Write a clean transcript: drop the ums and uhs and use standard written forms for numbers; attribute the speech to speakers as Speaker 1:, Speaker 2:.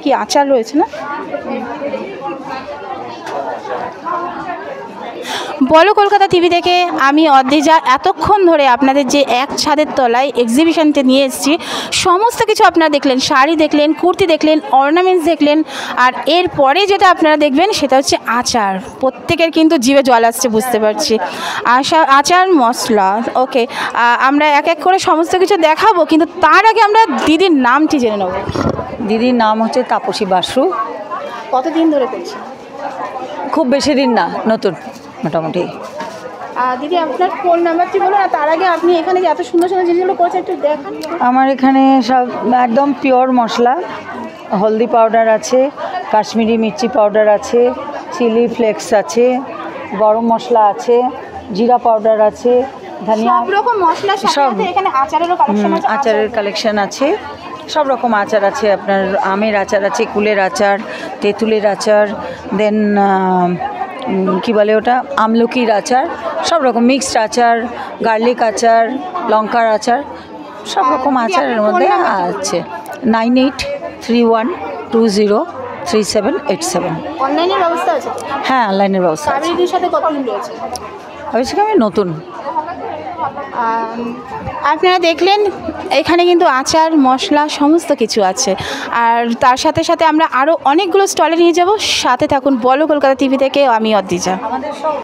Speaker 1: কি আচার রয়েছে না? বলো কলকাতা টিভি থেকে আমি অদ্রিজা এতক্ষণ ধরে আপনাদের যে এক ছাদের তলায় এক্সিবিশনতে নিয়ে এসেছি, সমস্ত কিছু আপনারা দেখলেন, শাড়ি দেখলেন, কুর্তি দেখলেন, অর্নামেন্টস দেখলেন, আর এরপরে যেটা আপনারা দেখবেন সেটা হচ্ছে আচার। প্রত্যেকের কিন্তু জিভে জল আসছে বুঝতে পারছি। আচার মশলা, ওকে, আমরা এক এক করে সমস্ত কিছু দেখাবো, কিন্তু তার আগে আমরা দিদির নামটি জেনে নেব।
Speaker 2: দিদির নাম হচ্ছে তাপসী বাসু।
Speaker 1: কতদিন ধরে করছি?
Speaker 2: খুব বেশি দিন না, নতুন মোটামুটি।
Speaker 1: দিদি আপনার ফোন নাম্বারটি বলুন, আর তার আগে আপনি এখানে যে এত সুন্দর সুন্দর জিনিসগুলো করছেন একটু দেখান।
Speaker 2: আমার এখানে সব একদম পিওর মশলা, হলদি পাউডার আছে, কাশ্মীরি মির্চি পাউডার আছে, চিলি ফ্লেক্স আছে, গরম মশলা আছে, জিরা পাউডার আছে, ধনিয়া,
Speaker 1: সব রকম মশলা
Speaker 2: সব।
Speaker 1: এখানে আচারেরও কালেকশন আছে।
Speaker 2: আচারের কালেকশন আছে, সব রকম আচার আছে। আপনার আমের আচার আছে, কুলের আচার, তেঁতুলের আচার, দেন কি বলে ওটা, আমলকির আচার, সব রকম মিক্সড আচার, গার্লিক আচার, লঙ্কার আচার, সব রকম আচারের মধ্যে আছে। 9831203787।
Speaker 1: অনলাইনের ব্যবস্থা আছে?
Speaker 2: হ্যাঁ, অনলাইনের ব্যবস্থা আছে।
Speaker 1: দিদির সাথে কতদিন রয়েছে?
Speaker 2: অবশ্যই আমি নতুন।
Speaker 1: আপনারা দেখলেন এখানে কিন্তু আচার মশলা সমস্ত কিছু আছে, আর তার সাথে সাথে আমরা আরও অনেকগুলো স্টলে নিয়ে যাব। সাথে থাকুন বলো কলকাতা টিভি থেকে, আমি অদ্রিজা।